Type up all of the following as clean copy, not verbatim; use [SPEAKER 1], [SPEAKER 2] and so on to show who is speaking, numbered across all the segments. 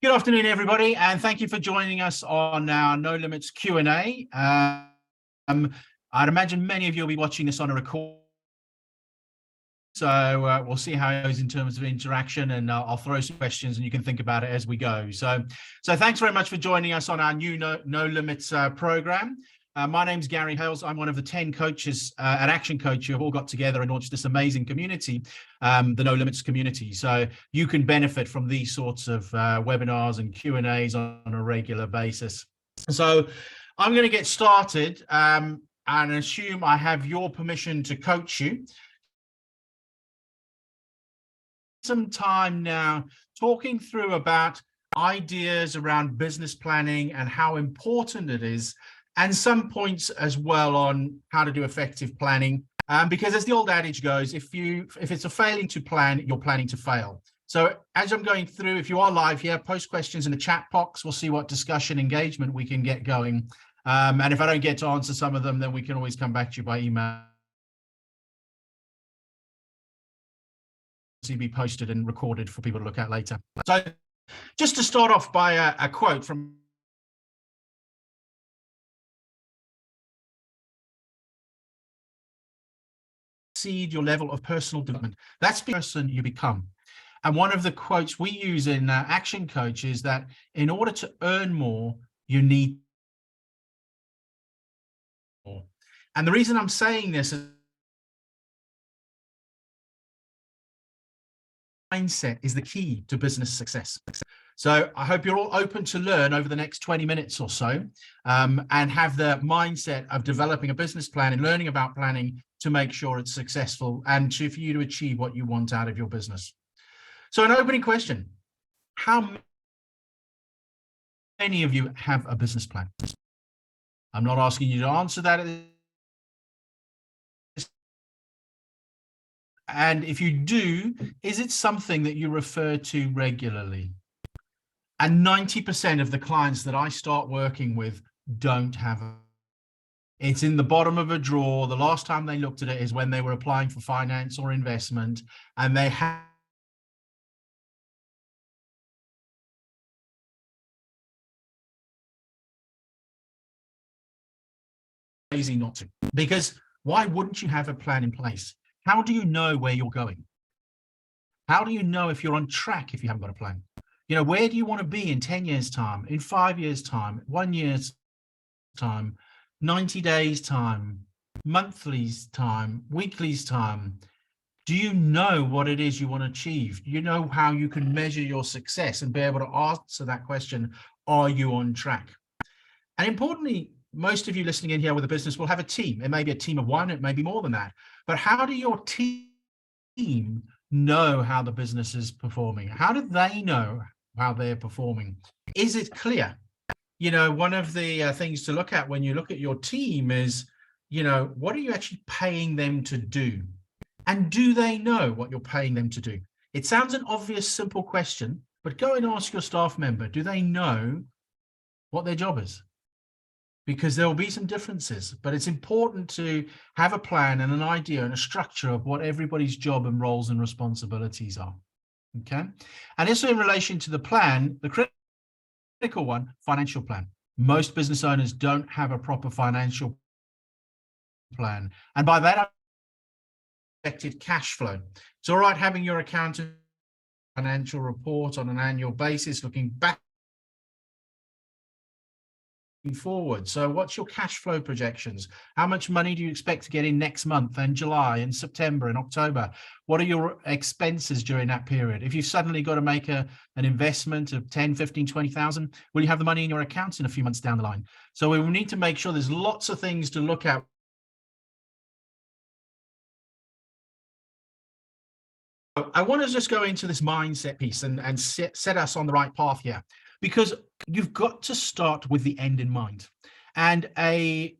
[SPEAKER 1] Good afternoon, everybody, and thank you for joining us on our No Limits Q&A. I'd imagine many of you will be watching this on a record, so we'll see how it goes in terms of interaction, and I'll throw some questions and you can think about it as we go. So thanks very much for joining us on our new No Limits program. My name's Gary Hales. I'm one of the 10 coaches at Action Coach who have all got together and launched this amazing community, the No Limits community. So you can benefit from these sorts of webinars and Q&As on a regular basis. So I'm going to get started and assume I have your permission to coach you. Some time now talking through about ideas around business planning and how important it is, and some points as well on how to do effective planning. Because as the old adage goes, if it's a failing to plan, you're planning to fail. So as I'm going through, if you are live here, post questions in the chat box. We'll see what discussion engagement we can get going. And if I don't get to answer some of them, then we can always come back to you by email. To be posted and recorded for people to look at later. So just to start off by a quote from exceed your level of personal development. That's the person you become. And one of the quotes we use in Action Coach is that in order to earn more, you need more. And the reason I'm saying this is mindset is the key to business success. So I hope you're all open to learn over the next 20 minutes or so, and have the mindset of developing a business plan and learning about planning to make sure it's successful and for you to achieve what you want out of your business. So an opening question: how many of you have a business plan? I'm not asking you to answer that. And if you do, is it something that you refer to regularly? And 90% of the clients that I start working with don't have it. It's in the bottom of a drawer. The last time they looked at it is when they were applying for finance or investment, and they have lazy not to. Because why wouldn't you have a plan in place? How do you know where you're going? How do you know if you're on track if you haven't got a plan? You know, where do you want to be in 10 years' time, in 5 years' time, 1 year's time, 90 days' time, monthly's time, weekly's time? Do you know what it is you want to achieve? Do you know how you can measure your success and be able to answer that question, are you on track? And importantly, most of you listening in here with a business will have a team. It may be a team of one, it may be more than that. But how do your team know how the business is performing? How do they know how they're performing? Is it clear? You know, one of the things to look at when you look at your team is, you know, what are you actually paying them to do? And do they know what you're paying them to do? It sounds an obvious, simple question, but go and ask your staff member, do they know what their job is? Because there will be some differences, but it's important to have a plan and an idea and a structure of what everybody's job and roles and responsibilities are. Okay. And also in relation to the plan, the critical one, financial plan. Most business owners don't have a proper financial plan. And by that, effective cash flow. It's all right having your accountant financial report on an annual basis, looking back forward. So what's your cash flow projections? How much money do you expect to get in next month and July and September and October? What are your expenses during that period? If you've suddenly got to make an investment of 10, 15, 20,000, will you have the money in your account in a few months down the line? So we will need to make sure there's lots of things to look at. I want to just go into this mindset piece and set us on the right path here, because you've got to start with the end in mind. And a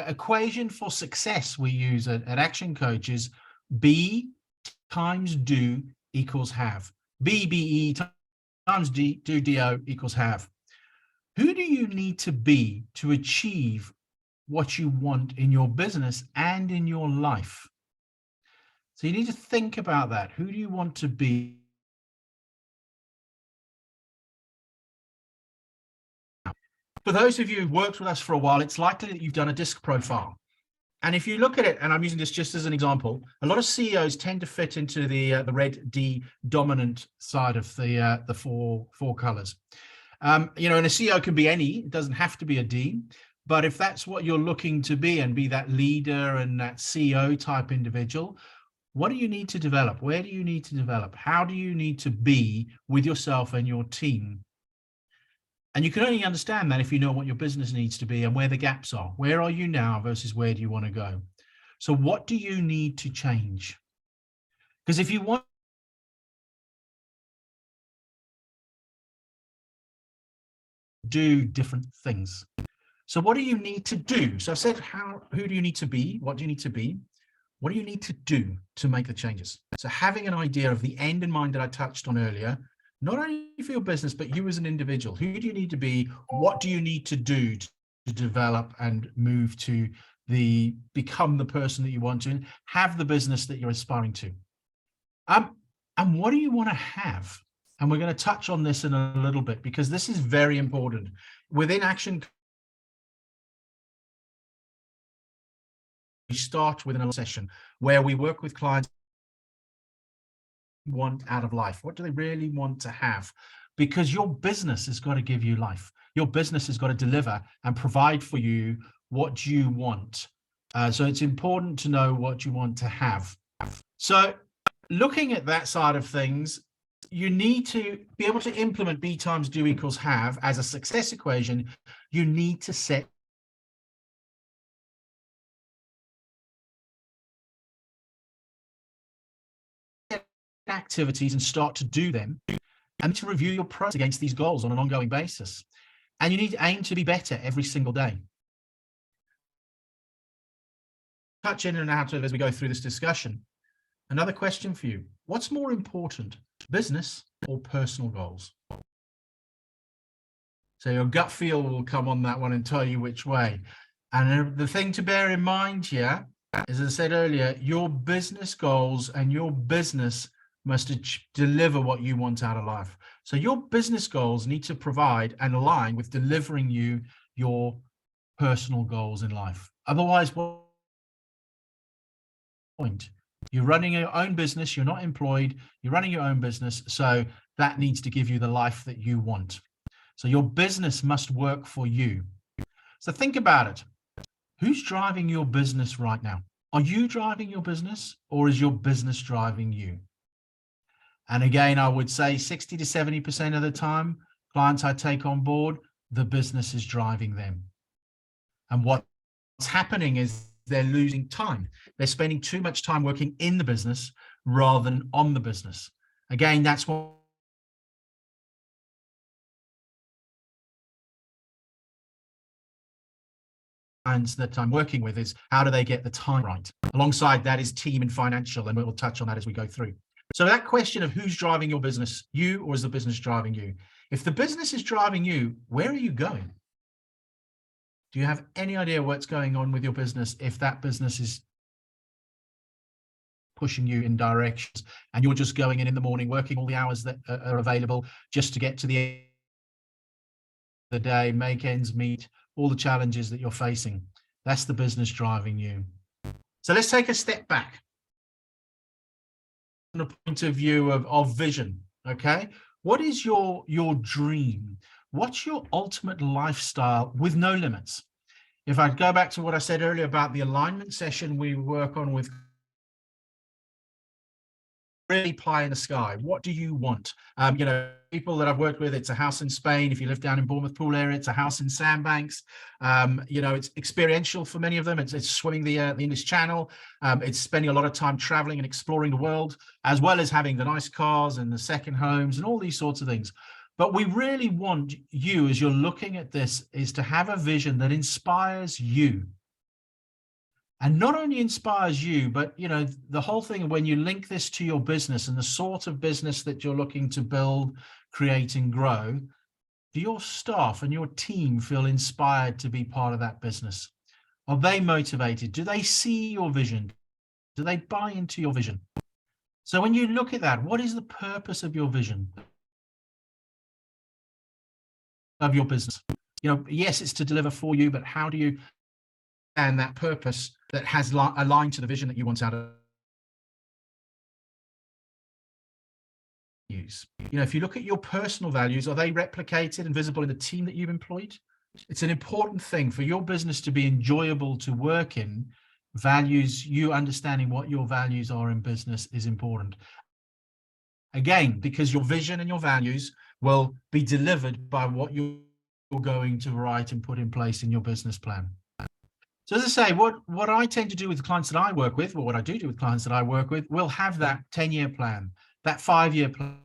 [SPEAKER 1] equation for success we use at Action Coach is be times do equals have. BBE times do equals have. Who do you need to be to achieve what you want in your business and in your life? So you need to think about that. Who do you want to be For those of you who've worked with us for a while, it's likely that you've done a DISC profile. And if you look at it, and I'm using this just as an example, a lot of CEOs tend to fit into the red D dominant side of the four colors. And a CEO can be any, it doesn't have to be a D, but if that's what you're looking to be and be that leader and that CEO type individual, what do you need to develop? Where do you need to develop? How do you need to be with yourself and your team? And you can only understand that if you know what your business needs to be and where the gaps are. Where are you now versus where do you want to go? So what do you need to change? Because if you want to do different things, so what do you need to do? So I said, who do you need to be? What do you need to be? What do you need to do to make the changes? So having an idea of the end in mind that I touched on earlier, not only for your business, but you as an individual. Who do you need to be? What do you need to do to develop and move to become the person that you want to, and have the business that you're aspiring to? And what do you want to have? And we're going to touch on this in a little bit, because this is very important. Within Action, we start with another session where we work with clients want out of life. What do they really want to have? Because your business has got to give you life. Your business has got to deliver and provide for you what you want. So it's important to know what you want to have. So looking at that side of things, you need to be able to implement B times do equals have as a success equation. You need to set activities and start to do them, and to review your progress against these goals on an ongoing basis. And you need to aim to be better every single day. Touch in and out of as we go through this discussion. Another question for you: what's more important, business or personal goals? So your gut feel will come on that one and tell you which way. And the thing to bear in mind here, as I said earlier, your business goals and your business must deliver what you want out of life. So your business goals need to provide and align with delivering you your personal goals in life. Otherwise, what point? You're running your own business, you're not employed, you're running your own business, so that needs to give you the life that you want. So your business must work for you. So think about it. Who's driving your business right now? Are you driving your business, or is your business driving you? And again, I would say 60 to 70% of the time, clients I take on board, the business is driving them. And what's happening is they're losing time. They're spending too much time working in the business rather than on the business. Again, that's what clients that I'm working with is, how do they get the time right? Alongside that is team and financial, and we'll touch on that as we go through. So that question of who's driving your business, you or is the business driving you? If the business is driving you, where are you going? Do you have any idea what's going on with your business if that business is pushing you in directions and you're just going in the morning, working all the hours that are available just to get to the end of the day, make ends meet, all the challenges that you're facing? That's the business driving you. So let's take a step back from the point of view of vision. Okay, what is your dream? What's your ultimate lifestyle with no limits? If I go back to what I said earlier about the alignment session we work on with really pie in the sky, what do you want? People that I've worked with, it's a house in Spain. If you live down in Bournemouth Pool area, it's a house in Sandbanks. It's experiential for many of them. It's swimming the English Channel. It's spending a lot of time traveling and exploring the world, as well as having the nice cars and the second homes and all these sorts of things. But we really want you, as you're looking at this, is to have a vision that inspires you. And not only inspires you, but the whole thing, when you link this to your business and the sort of business that you're looking to build, create, and grow, do your staff and your team feel inspired to be part of that business? Are they motivated? Do they see your vision? Do they buy into your vision? So when you look at that, what is the purpose of your vision, of your business? You know, yes, it's to deliver for you, but how do you, and that purpose that has aligned to the vision that you want out of use. You know, if you look at your personal values, are they replicated and visible in the team that you've employed? It's an important thing for your business to be enjoyable to work in. Values, you understanding what your values are in business is important. Again, because your vision and your values will be delivered by what you're going to write and put in place in your business plan. So as I say, what I tend to do with the clients that I work with, or what I do with clients that I work with, we'll have that 10-year plan, that 5-year plan,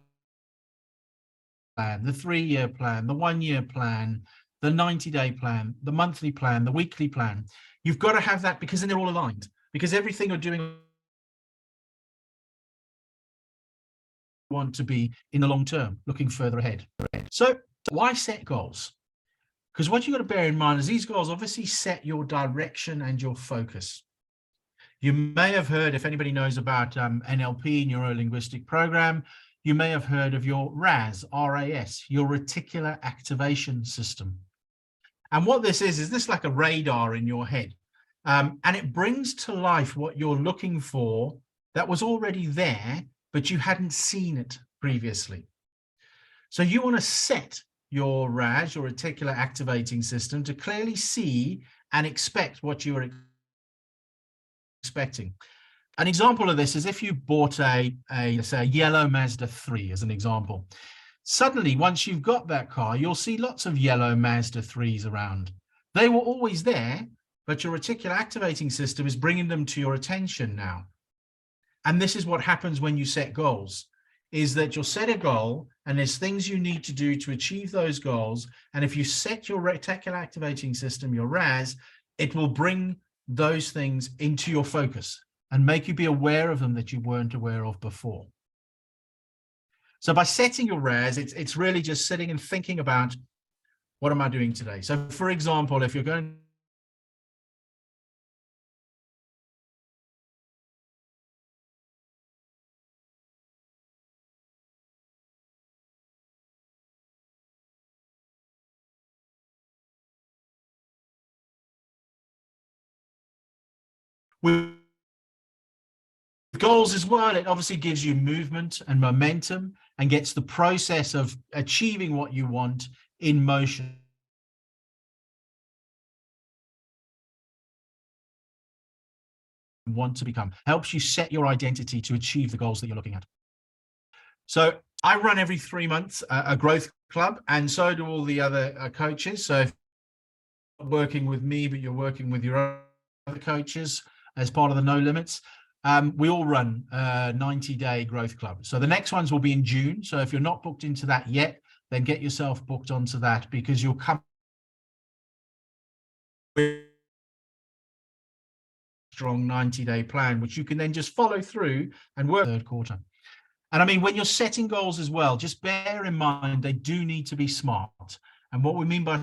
[SPEAKER 1] the 3-year plan, the 1-year plan, the 90-day plan, the monthly plan, the weekly plan. You've got to have that because then they're all aligned, because everything you're doing want to be in the long term, looking further ahead. So why set goals? Because what you've got to bear in mind is these goals obviously set your direction and your focus. You may have heard, if anybody knows about NLP, neuro-linguistic program, you may have heard of your RAS, R-A-S, your reticular activation system. And what this is this like a radar in your head. And it brings to life what you're looking for that was already there, but you hadn't seen it previously. So you want to set your RAS, your reticular activating system, to clearly see and expect what you are expecting. An example of this is if you bought let's say a yellow Mazda 3 as an example. Suddenly, once you've got that car, you'll see lots of yellow Mazda 3s around. They were always there, but your reticular activating system is bringing them to your attention now. And this is what happens when you set goals, is that you'll set a goal and there's things you need to do to achieve those goals. And if you set your reticular activating system, your RAS, it will bring those things into your focus and make you be aware of them that you weren't aware of before. So by setting your RAS, it's really just sitting and thinking about, what am I doing today? So for example, if you're going with goals as well, it obviously gives you movement and momentum and gets the process of achieving what you want in motion. Want to become, helps you set your identity to achieve the goals that you're looking at. So I run every 3 months a growth club, and so do all the other coaches. So if you're working with me, but you're working with your other coaches as part of the No Limits, we all run a 90-day growth club. So the next ones will be in June. So if you're not booked into that yet, then get yourself booked onto that, because you'll come with a strong 90-day plan, which you can then just follow through and work third quarter. And I mean, when you're setting goals as well, just bear in mind, they do need to be smart. And what we mean by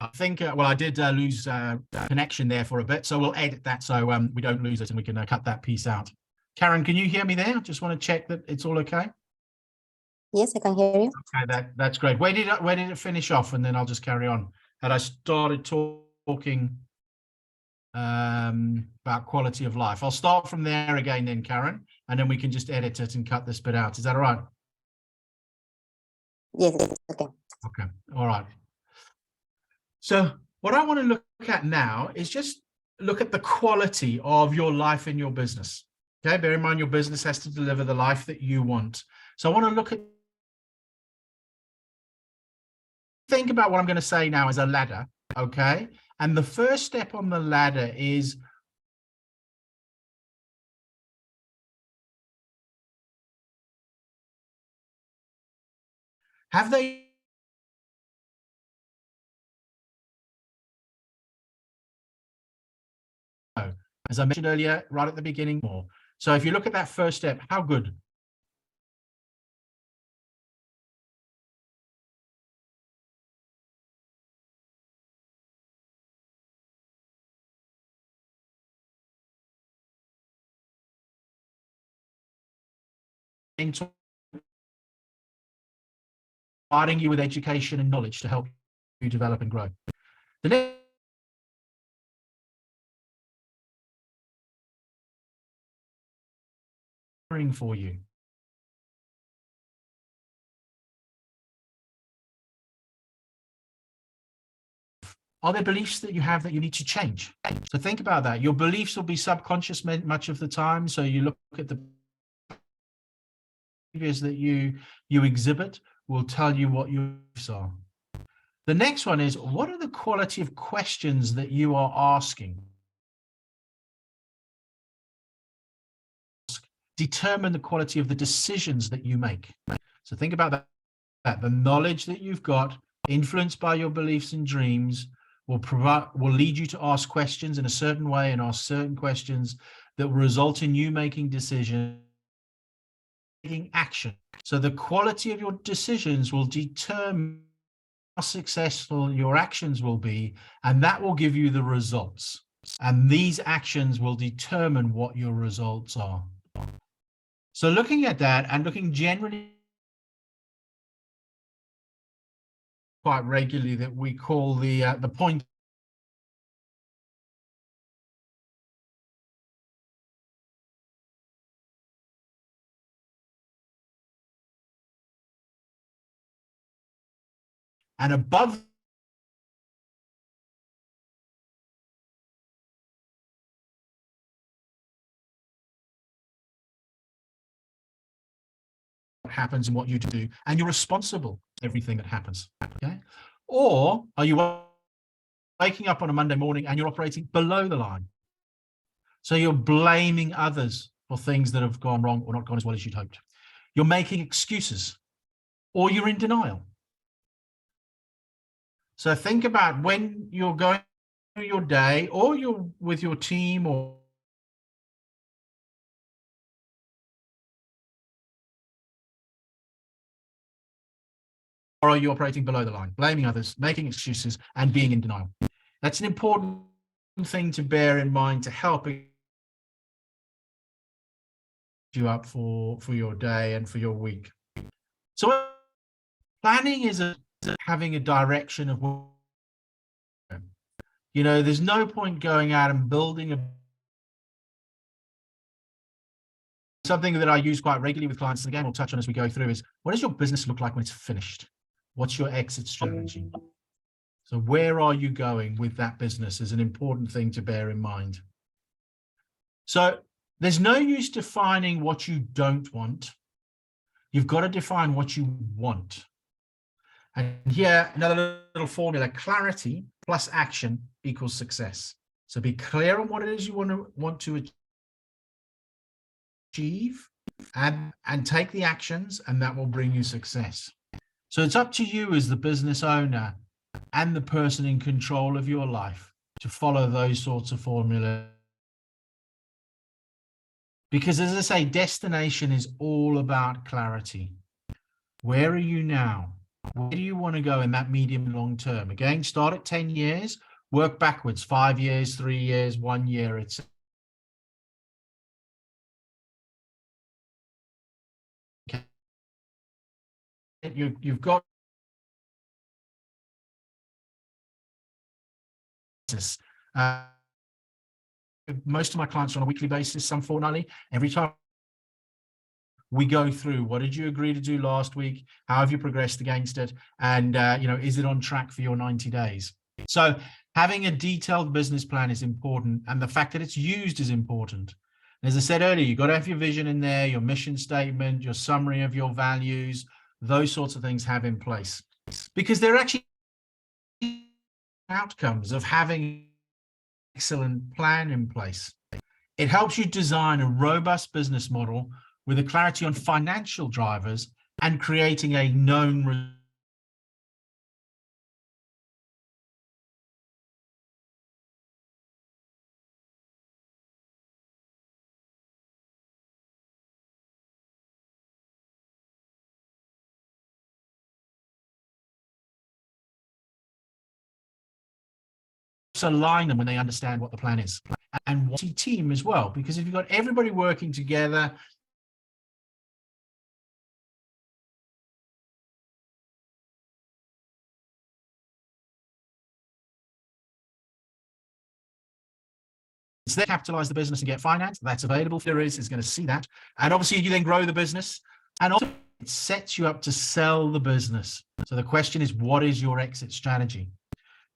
[SPEAKER 1] I think, well, I did lose connection there for a bit, so we'll edit that so we don't lose it and we can cut that piece out. Karen, can you hear me there? Just want to check that it's all okay.
[SPEAKER 2] Yes, I can hear you.
[SPEAKER 1] Okay, that's great. Where did it finish off? And then I'll just carry on. Had I started talking about quality of life? I'll start from there again then, Karen, and then we can just edit it and cut this bit out. Is that all right?
[SPEAKER 2] Yes, okay.
[SPEAKER 1] Okay, all right. So what I want to look at now is just look at the quality of your life in your business. Okay, bear in mind your business has to deliver the life that you want. So I want to look at, think about what I'm going to say now as a ladder, okay? And the first step on the ladder is have they as I mentioned earlier, right at the beginning more. So if you look at that first step, how good? Providing you with education and knowledge to help you develop and grow. The next for you. Are there beliefs that you have that you need to change? So think about that. Your beliefs will be subconscious much of the time. So you look at the behaviors that you exhibit will tell you what your beliefs are. The next one is, what are the quality of questions that you are asking? Determine the quality of the decisions that you make. So think about that. The knowledge that you've got, influenced by your beliefs and dreams, will lead you to ask questions in a certain way and ask certain questions that will result in you making decisions, taking action. So the quality of your decisions will determine how successful your actions will be, and that will give you the results. And these actions will determine what your results are. So looking at that and looking generally quite regularly that we call the point. And above what happens and what you do, and you're responsible for everything that happens. Okay? Or are you waking up on a Monday morning and you're operating below the line? So you're blaming others for things that have gone wrong or not gone as well as you'd hoped. You're making excuses, or you're in denial. So think about when you're going through your day, or you're with your team, or are you operating below the line, blaming others, making excuses, and being in denial? That's an important thing to bear in mind to help you up for your day and for your week. So planning is having a direction of, you know, there's no point going out and building something that I use quite regularly with clients, and again, we'll touch on as we go through, is what does your business look like when it's finished? What's your exit strategy? So where are you going with that business is an important thing to bear in mind. So there's no use defining what you don't want. You've got to define what you want. And here, another little formula: clarity plus action equals success. So be clear on what it is you want to achieve, and take the actions, and that will bring you success. So it's up to you as the business owner and the person in control of your life to follow those sorts of formulas. Because as I say, destination is all about clarity. Where are you now? Where do you want to go in that medium and long term? Again, start at 10 years, work backwards, 5 years, 3 years, 1 year, etc. you've got this. Most of my clients are on a weekly basis, some fortnightly. Every time we go through, what did you agree to do last week? How have you progressed against it? And, is it on track for your 90 days? So having a detailed business plan is important. And the fact that it's used is important. As I said earlier, you've got to have your vision in there, your mission statement, your summary of your values, those sorts of things have in place. Because they're actually outcomes of having an excellent plan in place. It helps you design a robust business model with a clarity on financial drivers and creating a known align them when they understand what the plan is, and what team as well, because if you've got everybody working together, it's there to capitalize the business and get finance. That's available. If there is going to see that, and obviously you then grow the business, and also it sets you up to sell the business. So the question is, what is your exit strategy?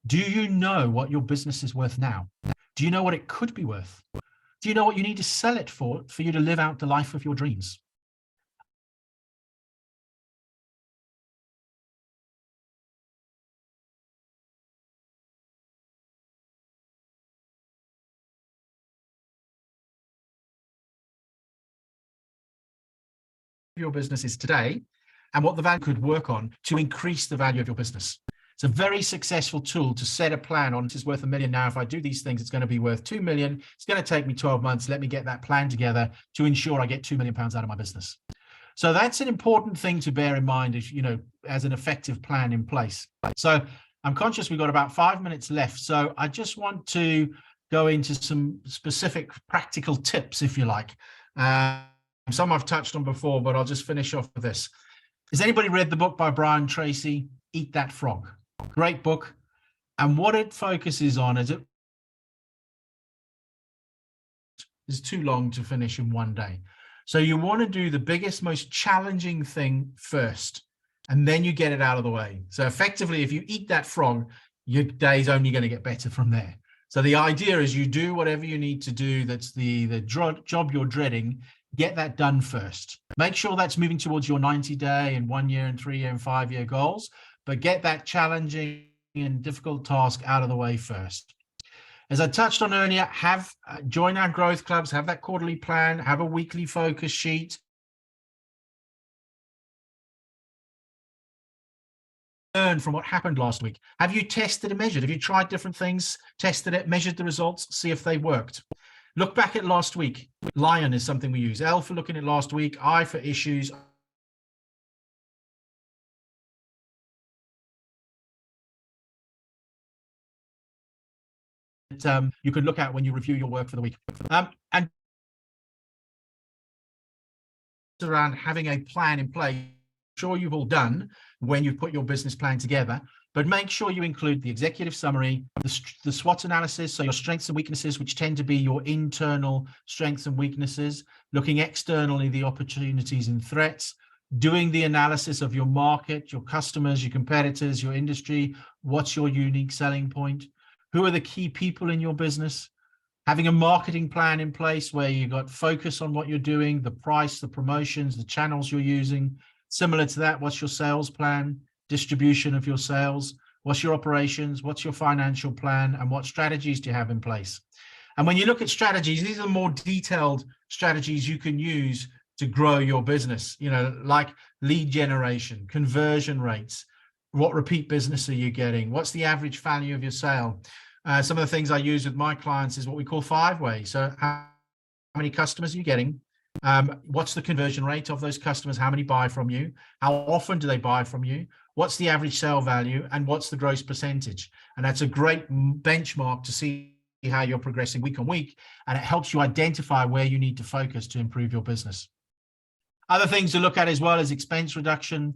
[SPEAKER 1] Do you know what your business is worth now? Do you know what it could be worth? Do you know what you need to sell it for you to live out the life of your dreams? Your business is today and what the value could work on to increase the value of your business. It's a very successful tool to set a plan on. This is worth $1 million now. If I do these things, it's going to be worth 2 million. It's going to take me 12 months. Let me get that plan together to ensure I get 2 million pounds out of my business. So that's an important thing to bear in mind as an effective plan in place. So I'm conscious we've got about 5 minutes left. So I just want to go into some specific practical tips, if you like. Some I've touched on before, but I'll just finish off with this. Has anybody read the book by Brian Tracy, Eat That Frog? Great book. And what it focuses on is too long to finish in one day. So you want to do the biggest, most challenging thing first, and then you get it out of the way. So effectively, if you eat that frog, your day's only going to get better from there. So the idea is you do whatever you need to do. That's the job you're dreading. Get that done first. Make sure that's moving towards your 90-day and 1 year and 3 year and 5 year goals, but get that challenging and difficult task out of the way first. As I touched on earlier, join our growth clubs, have that quarterly plan, have a weekly focus sheet. Learn from what happened last week. Have you tested and measured? Have you tried different things, tested it, measured the results, see if they worked? Look back at last week. Lion is something we use. L for looking at last week, I for issues. You can look at when you review your work for the week. And around having a plan in place, sure you've all done when you've put your business plan together, but make sure you include the executive summary, the SWOT analysis, so your strengths and weaknesses, which tend to be your internal strengths and weaknesses, looking externally, the opportunities and threats, doing the analysis of your market, your customers, your competitors, your industry, what's your unique selling point, who are the key people in your business, having a marketing plan in place where you've got focus on what you're doing, the price, the promotions, the channels you're using. Similar to that, what's your sales plan, distribution of your sales, what's your operations, what's your financial plan, and what strategies do you have in place? And when you look at strategies, these are more detailed strategies you can use to grow your business, like lead generation, conversion rates, what repeat business are you getting, what's the average value of your sale? Some of the things I use with my clients is what we call Fiveway. So how many customers are you getting? What's the conversion rate of those customers? How many buy from you? How often do they buy from you? What's the average sale value? And what's the gross percentage? And that's a great benchmark to see how you're progressing week on week. And it helps you identify where you need to focus to improve your business. Other things to look at as well as expense reduction.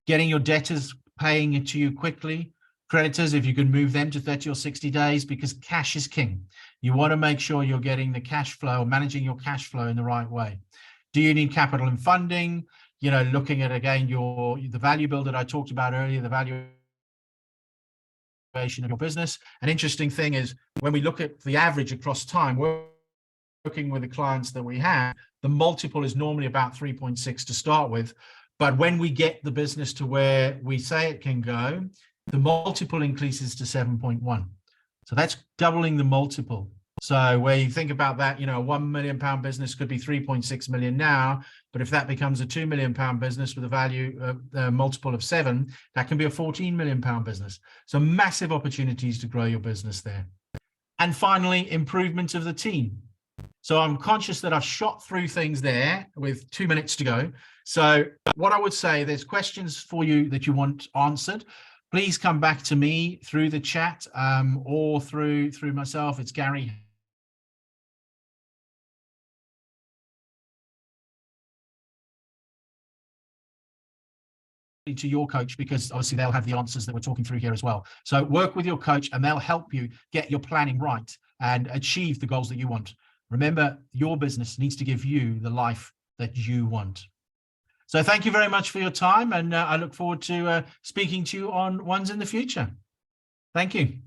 [SPEAKER 1] getting your debtors paying it to you quickly, creditors, if you can move them to 30 or 60 days, because cash is king. You want to make sure you're getting the cash flow, managing your cash flow in the right way. Do you need capital and funding? You know, looking at, again, the value build that I talked about earlier, the valuation of your business. An interesting thing is when we look at the average across time, we're working with the clients that we have, the multiple is normally about 3.6 to start with. But when we get the business to where we say it can go, the multiple increases to 7.1. So that's doubling the multiple. So where you think about that, you know, a £1 million business could be 3.6 million now, but if that becomes a £2 million business with a value multiple of 7, that can be a £14 million business. So massive opportunities to grow your business there. And finally, improvement of the team. So I'm conscious that I've shot through things there with 2 minutes to go. So what I would say, there's questions for you that you want answered. Please come back to me through the chat or through myself. It's Gary. To your coach, because obviously they'll have the answers that we're talking through here as well. So work with your coach and they'll help you get your planning right and achieve the goals that you want. Remember, your business needs to give you the life that you want. So thank you very much for your time, and I look forward to speaking to you on ones in the future. Thank you.